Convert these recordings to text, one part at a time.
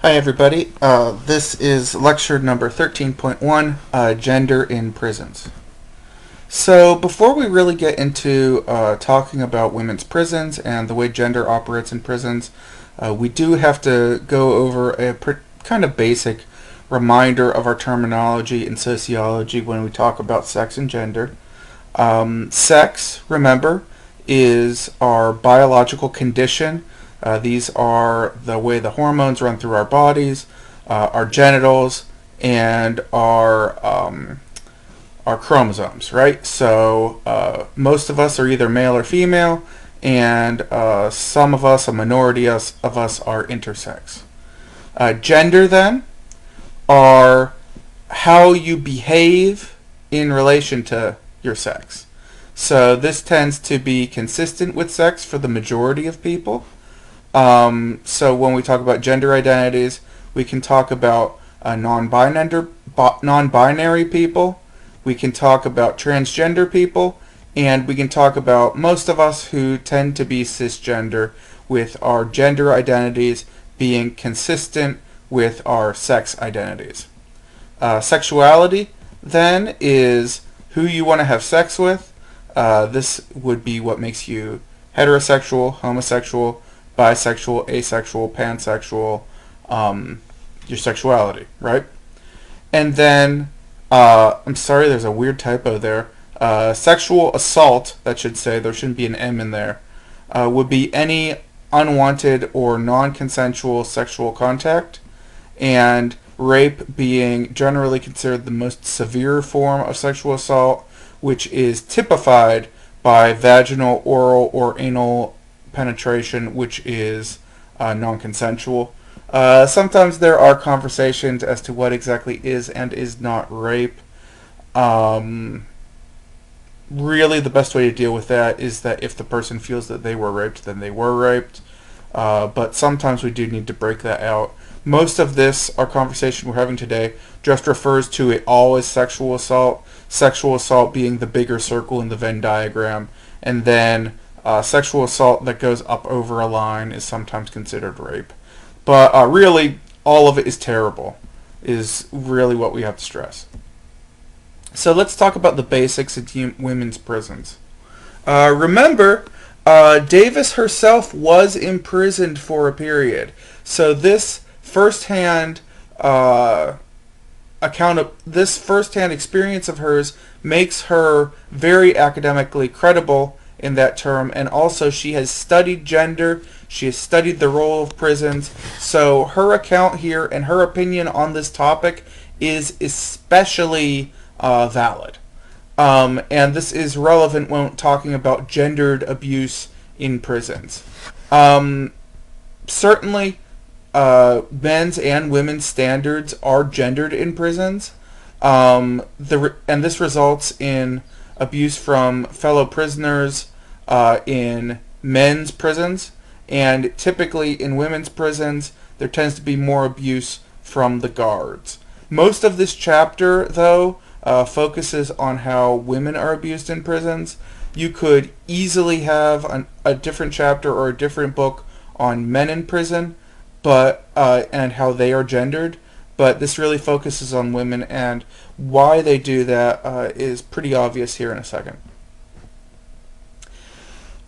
Hi everybody, this is lecture number 13.1, Gender in Prisons. So before we really get into talking about women's prisons and the way gender operates in prisons, we do have to go over a kind of basic reminder of our terminology in sociology when we talk about sex and gender. Sex, remember, is our biological condition. These are the way the hormones run through our bodies, our genitals, and our chromosomes, right? So most of us are either male or female, and some of us, a minority of us, are intersex. Gender, then, are how you behave in relation to your sex. So this tends to be consistent with sex for the majority of people. So when we talk about gender identities, we can talk about non-binary people, we can talk about transgender people, and we can talk about most of us who tend to be cisgender, with our gender identities being consistent with our sex identities. Sexuality, then, is who you want to have sex with. This would be what makes you heterosexual, homosexual, bisexual, asexual, pansexual, your sexuality, right? And then, I'm sorry, there's a weird typo there. Sexual assault, that should say, there shouldn't be an M in there, would be any unwanted or non-consensual sexual contact, and rape being generally considered the most severe form of sexual assault, which is typified by vaginal, oral, or anal penetration, which is non-consensual. Sometimes there are conversations as to what exactly is and is not rape. Really, the best way to deal with that is that if the person feels that they were raped, then they were raped. But sometimes we do need to break that out. Most of this, our conversation we're having today, just refers to it all as sexual assault being the bigger circle in the Venn diagram, and then sexual assault that goes up over a line is sometimes considered rape. But really, all of it is terrible, is really what we have to stress. So let's talk about the basics of women's prisons. Remember, Davis herself was imprisoned for a period. So this firsthand this firsthand experience of hers makes her very academically credible in that term, and also she has studied gender, she has studied the role of prisons, so her account here and her opinion on this topic is especially valid. And this is relevant when talking about gendered abuse in prisons. Certainly, men's and women's standards are gendered in prisons, and this results in abuse from fellow prisoners in men's prisons, and typically in women's prisons there tends to be more abuse from the guards. Most of this chapter, though, focuses on how women are abused in prisons. You could easily have a different chapter or a different book on men in prison, but and how they are gendered, but this really focuses on women, and why they do that is pretty obvious here in a second.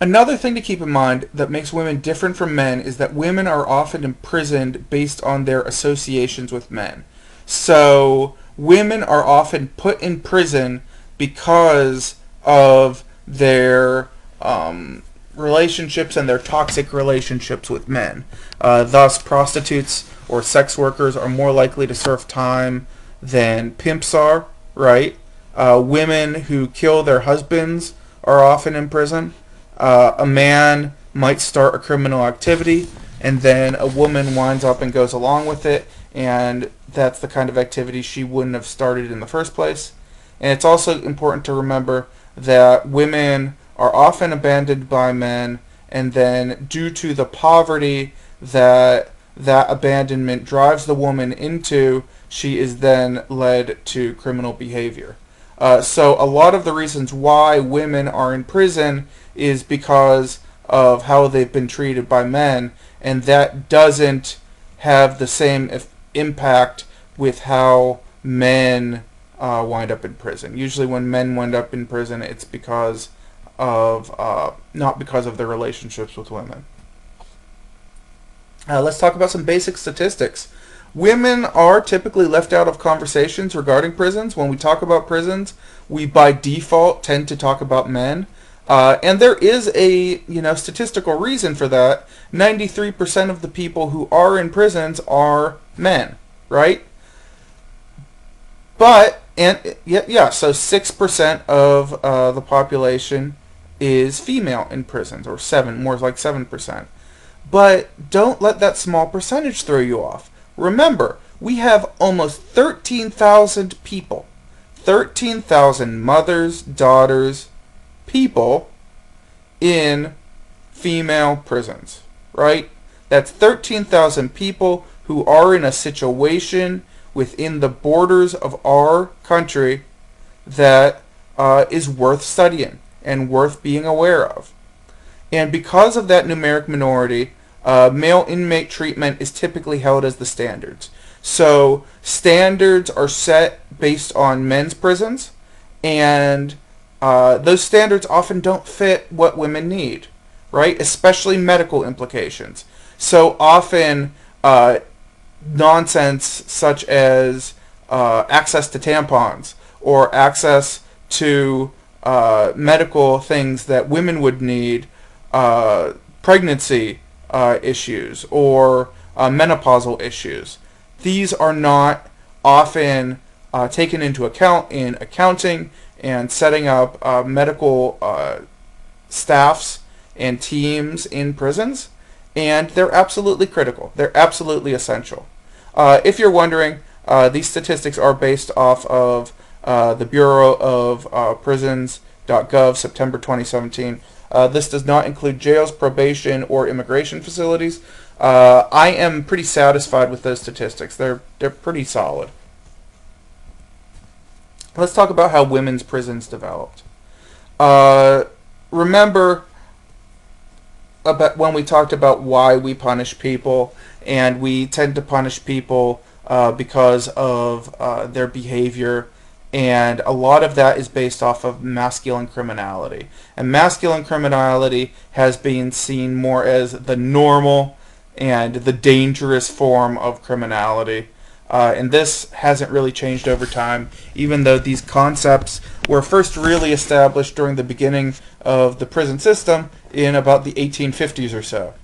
Another thing to keep in mind that makes women different from men is that women are often imprisoned based on their associations with men. So women are often put in prison because of their relationships and their toxic relationships with men. Thus, prostitutes or sex workers are more likely to serve time than pimps are, right? Women who kill their husbands are often in prison. A man might start a criminal activity, and then a woman winds up and goes along with it, and that's the kind of activity she wouldn't have started in the first place. And it's also important to remember that women are often abandoned by men, and then due to the poverty that abandonment drives the woman into, she is then led to criminal behavior. So a lot of the reasons why women are in prison is because of how they've been treated by men, and that doesn't have the same impact with how men wind up in prison. Usually when men wind up in prison, it's because of not because of their relationships with women. Let's talk about some basic statistics. Women are typically left out of conversations regarding prisons. When we talk about prisons, we by default tend to talk about men. And there is a statistical reason for that. 93% of the people who are in prisons are men, right? But so 6% of the population is female in prisons, or more like 7%. But don't let that small percentage throw you off. Remember, we have almost 13,000 people, 13,000 mothers, daughters, people in female prisons, right? That's 13,000 people who are in a situation within the borders of our country that is worth studying and worth being aware of. And because of that numeric minority, male inmate treatment is typically held as the standards. So standards are set based on men's prisons, and those standards often don't fit what women need, right? Especially medical implications. So often nonsense such as access to tampons or access to medical things that women would need, pregnancy issues or menopausal issues. These are not often taken into account in accounting and setting up medical staffs and teams in prisons, and they're absolutely critical. They're absolutely essential. If you're wondering, these statistics are based off of the Bureau of Prisons.gov, September 2017. This does not include jails, probation, or immigration facilities. I am pretty satisfied with those statistics. They're pretty solid. Let's talk about how women's prisons developed. Remember about when we talked about why we punish people, and we tend to punish people because of their behavior, and a lot of that is based off of masculine criminality. And masculine criminality has been seen more as the normal and the dangerous form of criminality. And this hasn't really changed over time, even though these concepts were first really established during the beginning of the prison system in about the 1850s or so.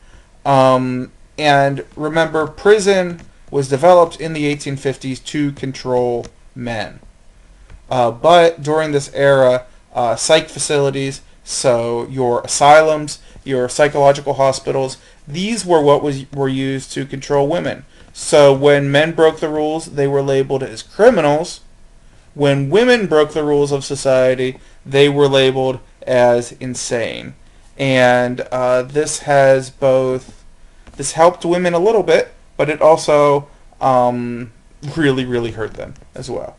And remember, prison was developed in the 1850s to control men. But during this era, psych facilities, so your asylums, your psychological hospitals, these were what were used to control women. So when men broke the rules, they were labeled as criminals. When women broke the rules of society, they were labeled as insane. And this helped women a little bit, but it also really, really hurt them as well.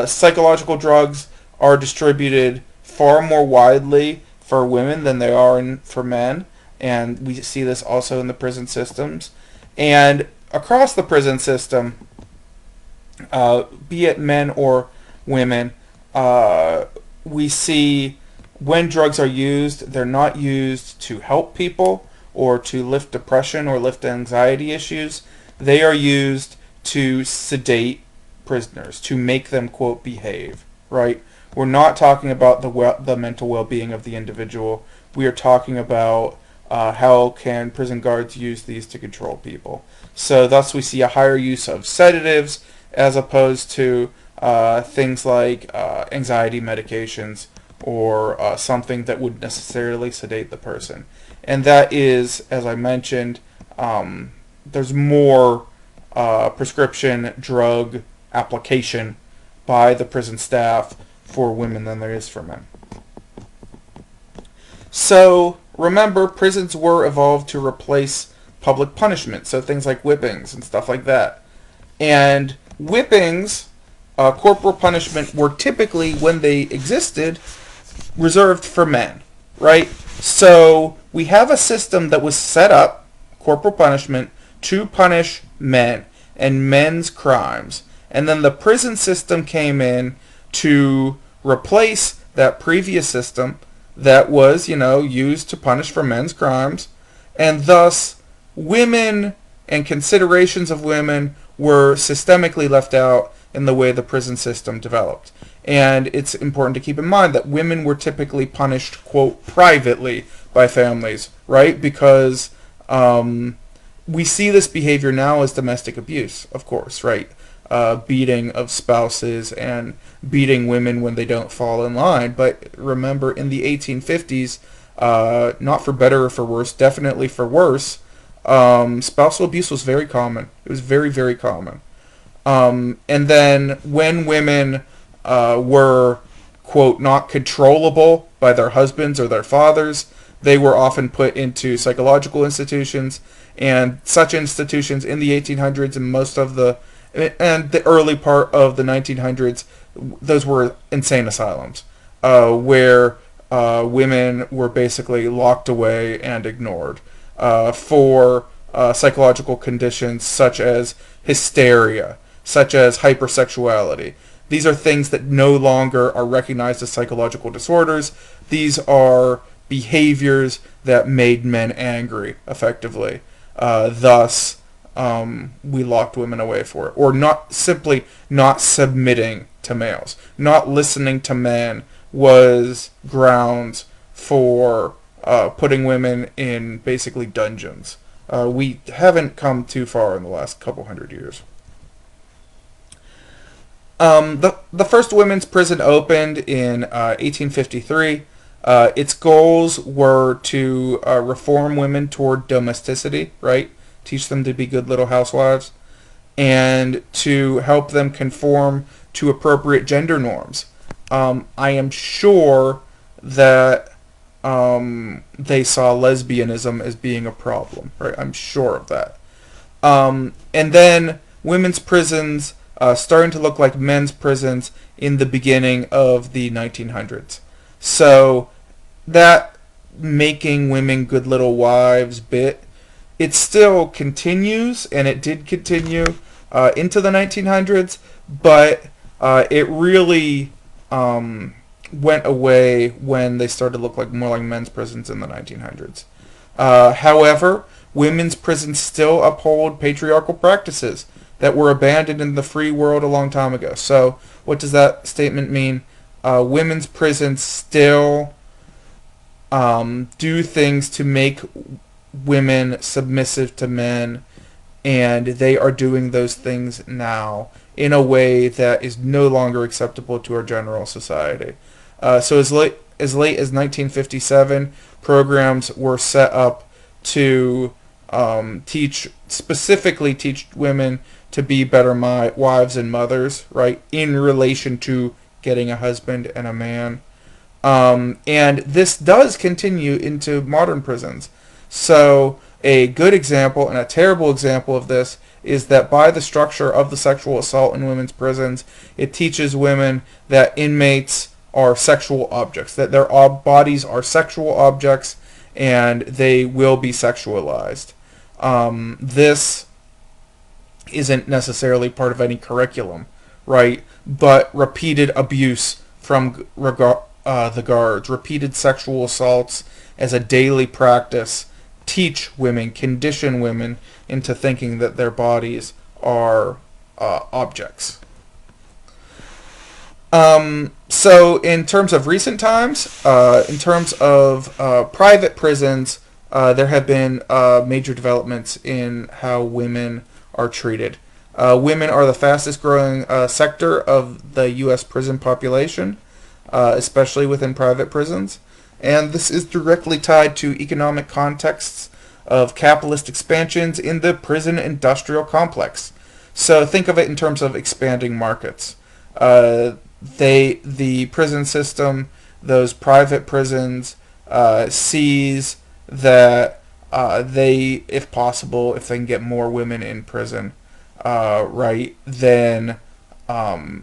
Psychological drugs are distributed far more widely for women than they are for men, and we see this also in the prison systems. And across the prison system, be it men or women, we see when drugs are used, they're not used to help people or to lift depression or lift anxiety issues. They are used to sedate prisoners, to make them, quote, behave, right? We're not talking about the mental well-being of the individual. We are talking about how can prison guards use these to control people. So thus we see a higher use of sedatives as opposed to things like anxiety medications or something that would necessarily sedate the person. And that is, as I mentioned, there's more prescription drug application by the prison staff for women than there is for men. So remember, prisons were evolved to replace public punishment, so things like whippings and stuff like that. And whippings, corporal punishment, were typically, when they existed, reserved for men, right? So we have a system that was set up, corporal punishment, to punish men and men's crimes. And then the prison system came in to replace that previous system that was, used to punish for men's crimes. And thus, women and considerations of women were systemically left out in the way the prison system developed. And it's important to keep in mind that women were typically punished, quote, privately by families, right? Because we see this behavior now as domestic abuse, of course, right? Beating of spouses and beating women when they don't fall in line. But remember, in the 1850s, not for better or for worse, definitely for worse, spousal abuse was very common. It was very, very common. And then when women were, quote, not controllable by their husbands or their fathers, they were often put into psychological institutions, and such institutions in the 1800s and the early part of the 1900s, those were insane asylums, where women were basically locked away and ignored for psychological conditions such as hysteria, such as hypersexuality. These are things that no longer are recognized as psychological disorders. These are behaviors that made men angry, effectively. Thus, we locked women away for it. Or simply not submitting to males. Not listening to men was grounds for putting women in basically dungeons. We haven't come too far in the last couple hundred years. The first women's prison opened in 1853. Its goals were to reform women toward domesticity, right? Teach them to be good little housewives, and to help them conform to appropriate gender norms. I am sure that they saw lesbianism as being a problem, right? I'm sure of that. And then women's prisons starting to look like men's prisons in the beginning of the 1900s. So that making women good little wives bit, it still continues, and it did continue into the 1900s, but it really went away when they started to look like more like men's prisons in the 1900s. However, women's prisons still uphold patriarchal practices that were abandoned in the free world a long time ago. So what does that statement mean? Women's prisons still do things to make women submissive to men, and they are doing those things now in a way that is no longer acceptable to our general society. So as late as 1957, programs were set up to specifically teach women to be better wives and mothers, right, in relation to getting a husband and a man. And this does continue into modern prisons. So a good example and a terrible example of this is that by the structure of the sexual assault in women's prisons, it teaches women that inmates are sexual objects, that their bodies are sexual objects, and they will be sexualized. This isn't necessarily part of any curriculum, right? But repeated abuse from the guards, repeated sexual assaults as a daily practice, teach women, condition women into thinking that their bodies are objects. So in terms of recent times, in terms of private prisons, there have been major developments in how women are treated. Women are the fastest growing sector of the U.S. prison population, especially within private prisons. And this is directly tied to economic contexts of capitalist expansions in the prison industrial complex. So think of it in terms of expanding markets. The prison system, those private prisons, sees that they, if possible, if they can get more women in prison, right, then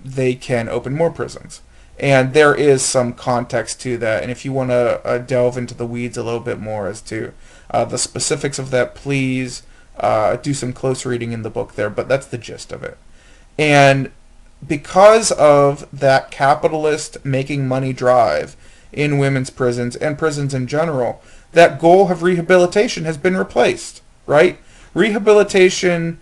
they can open more prisons. And there is some context to that. And if you want to delve into the weeds a little bit more as to the specifics of that, please do some close reading in the book there, but that's the gist of it. And because of that capitalist making money drive in women's prisons and prisons in general, that goal of rehabilitation has been replaced, right? Rehabilitation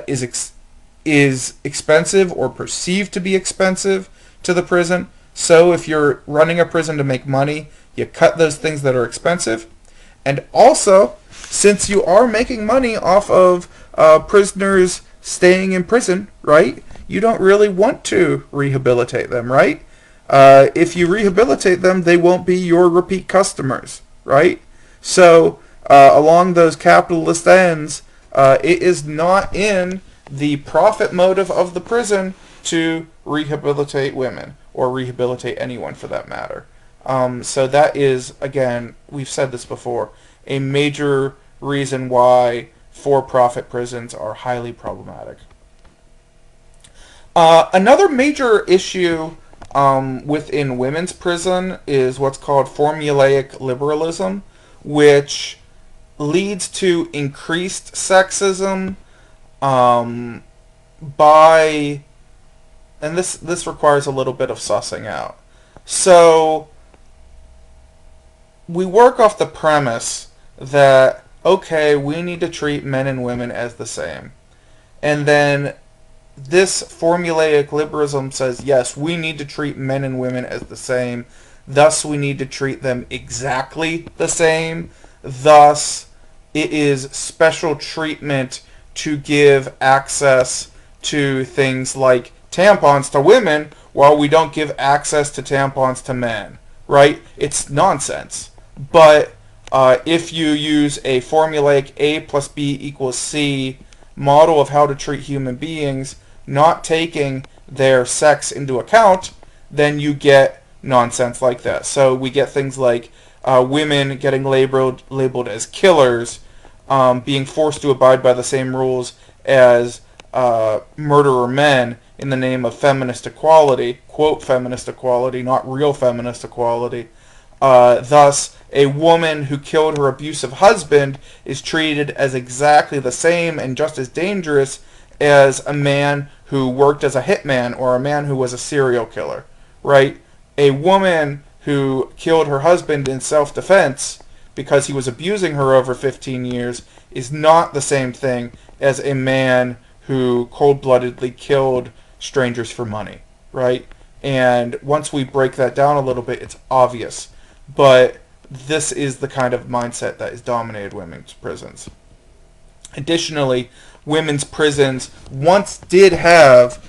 is expensive or perceived to be expensive to the prison. So if you're running a prison to make money, you cut those things that are expensive. And also, since you are making money off of prisoners staying in prison, right, you don't really want to rehabilitate them, right? If you rehabilitate them, they won't be your repeat customers, right? So along those capitalist ends, it is not in the profit motive of the prison to rehabilitate women, or rehabilitate anyone for that matter. So that is, again, we've said this before, a major reason why for-profit prisons are highly problematic. Another major issue within women's prison is what's called formulaic liberalism, which leads to increased sexism by, and this requires a little bit of sussing out. So we work off the premise that, okay, we need to treat men and women as the same. And then this formulaic liberalism says, yes, we need to treat men and women as the same. Thus, we need to treat them exactly the same. Thus, it is special treatment to give access to things like tampons to women while we don't give access to tampons to men, right? It's nonsense. But if you use a formulaic A plus B equals C model of how to treat human beings, not taking their sex into account, then you get nonsense like that. So we get things like women getting labeled as killers, being forced to abide by the same rules as murderer men in the name of feminist equality, quote feminist equality, not real feminist equality. Thus, a woman who killed her abusive husband is treated as exactly the same and just as dangerous as a man who worked as a hitman or a man who was a serial killer, right? A woman who killed her husband in self-defense because he was abusing her over 15 years is not the same thing as a man who cold-bloodedly killed strangers for money, right? And once we break that down a little bit, it's obvious. But this is the kind of mindset that has dominated women's prisons. Additionally, women's prisons once did have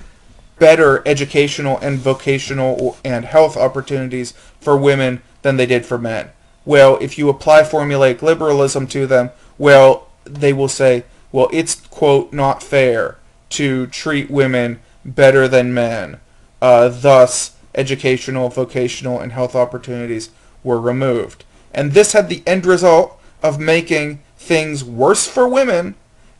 better educational and vocational and health opportunities for women than they did for men. Well, if you apply formulaic liberalism to them, well, they will say, well, it's, quote, not fair to treat women better than men. Thus, educational, vocational, and health opportunities were removed. And this had the end result of making things worse for women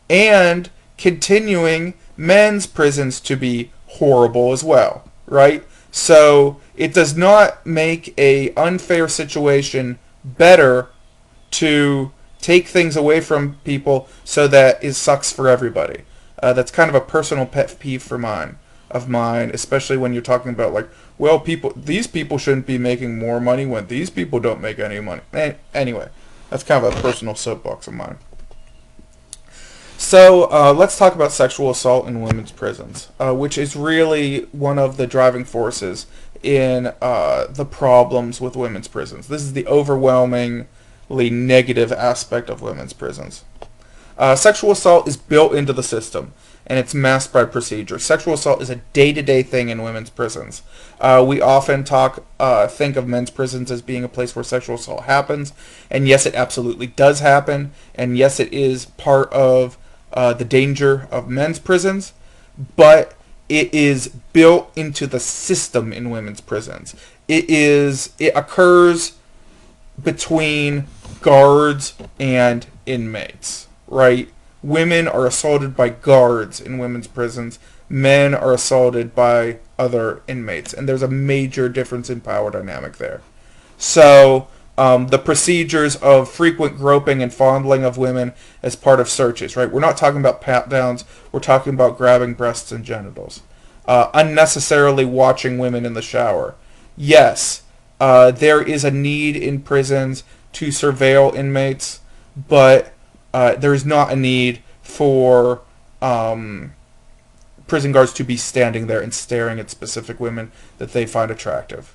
and continuing men's prisons to be horrible as well, right? So it does not make a unfair situation better to take things away from people so that it sucks for everybody. That's kind of a personal pet peeve of mine, especially when you're talking about like, well, these people shouldn't be making more money when these people don't make any money. Anyway, that's kind of a personal soapbox of mine. So let's talk about sexual assault in women's prisons, which is really one of the driving forces in the problems with women's prisons. This is the overwhelmingly negative aspect of women's prisons. Sexual assault is built into the system, and it's masked by procedure. Sexual assault is a day-to-day thing in women's prisons. We often think of men's prisons as being a place where sexual assault happens, and yes, it absolutely does happen, and yes, it is part of the danger of men's prisons, but it is built into the system in women's prisons. It occurs between guards and inmates, right? Women are assaulted by guards in women's prisons. Men are assaulted by other inmates. And there's a major difference in power dynamic there. So The procedures of frequent groping and fondling of women as part of searches, right? We're not talking about pat downs. We're talking about grabbing breasts and genitals. Unnecessarily watching women in the shower. Yes, there is a need in prisons to surveil inmates, but there is not a need for prison guards to be standing there and staring at specific women that they find attractive.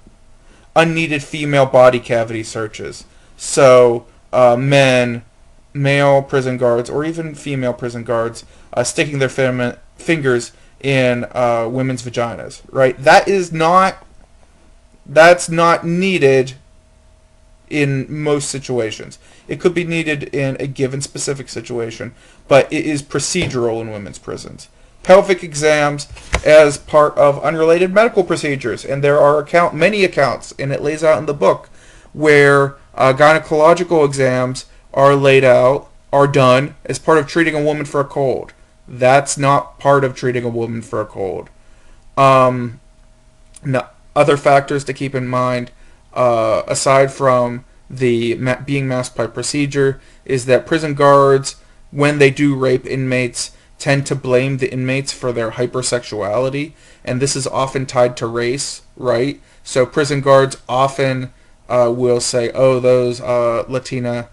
Unneeded female body cavity searches. So, male prison guards, or even female prison guards, sticking their fingers in women's vaginas, right? That's not needed in most situations. It could be needed in a given specific situation, but it is procedural in women's prisons. Pelvic exams as part of unrelated medical procedures, and there are many accounts, and it lays out in the book, where gynecological exams are done as part of treating a woman for a cold. That's not part of treating a woman for a cold. Other factors to keep in mind, aside from the being masked by procedure, is that prison guards, when they do rape inmates, tend to blame the inmates for their hypersexuality, and this is often tied to race, right? So prison guards often will say, "Oh, those Latinas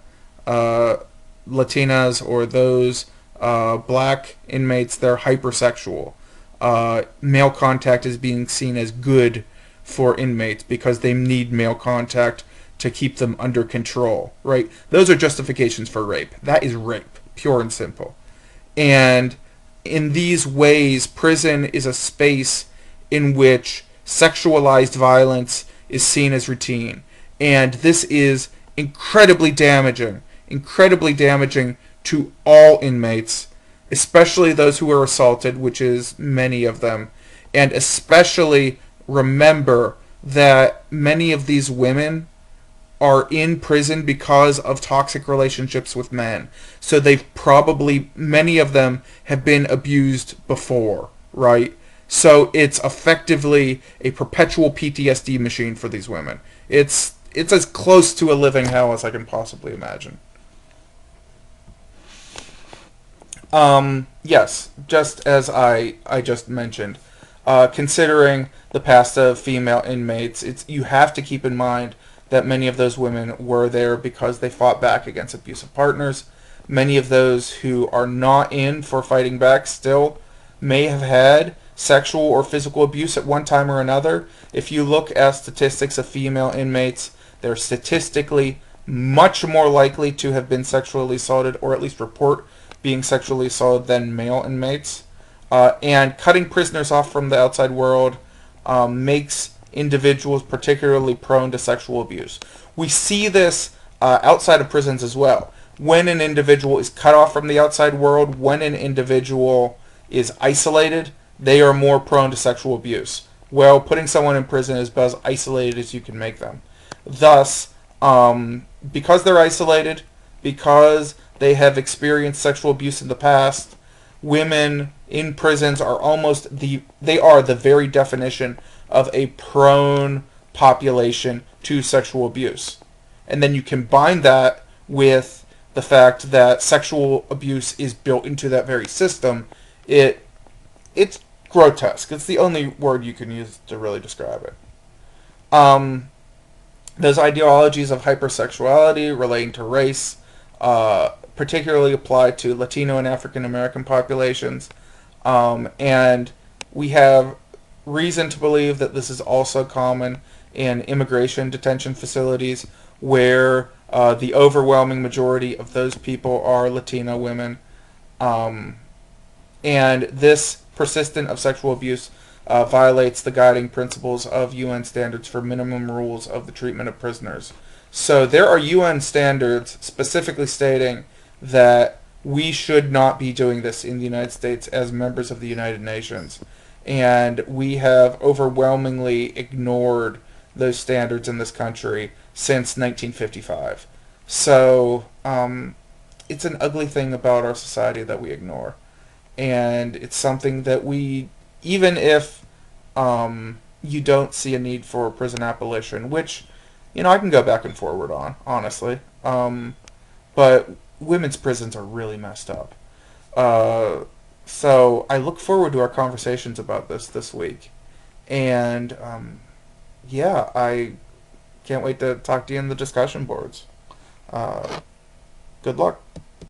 or those black inmates, they're hypersexual." Male contact is being seen as good for inmates because they need male contact to keep them under control, right? Those are justifications for rape. That is rape, pure and simple. And in these ways, prison is a space in which sexualized violence is seen as routine. And this is incredibly damaging to all inmates, especially those who are assaulted, which is many of them. And especially remember that many of these women are in prison because of toxic relationships with men. So many of them have been abused before, right? So it's effectively a perpetual PTSD machine for these women. It's as close to a living hell as I can possibly imagine. Yes, just as I just mentioned, considering the past of female inmates, you have to keep in mind that many of those women were there because they fought back against abusive partners. Many of those who are not in for fighting back still may have had sexual or physical abuse at one time or another. If you look at statistics of female inmates, they're statistically much more likely to have been sexually assaulted, or at least report being sexually assaulted, than male inmates. And cutting prisoners off from the outside world makes individuals particularly prone to sexual abuse. We see this outside of prisons as well. When an individual is cut off from the outside world, when an individual is isolated, they are more prone to sexual abuse. Well, putting someone in prison is about as isolated as you can make them. Thus, because they're isolated, because they have experienced sexual abuse in the past, women in prisons are they are the very definition of a prone population to sexual abuse. And then you combine that with the fact that sexual abuse is built into that very system, it's grotesque. It's the only word you can use to really describe it. Those ideologies of hypersexuality relating to race particularly apply to Latino and African American populations. And we have reason to believe that this is also common in immigration detention facilities, where the overwhelming majority of those people are Latino women. And this persistent of sexual abuse violates the guiding principles of UN standards for minimum rules of the treatment of prisoners. So there are UN standards specifically stating that we should not be doing this in the United States as members of the United Nations. And we have overwhelmingly ignored those standards in this country since 1955. So it's an ugly thing about our society that we ignore. And it's something that even if you don't see a need for prison abolition, which I can go back and forward on, honestly. But women's prisons are really messed up. Uh, so I look forward to our conversations about this week. And yeah, I can't wait to talk to you in the discussion boards. Uh, Good luck.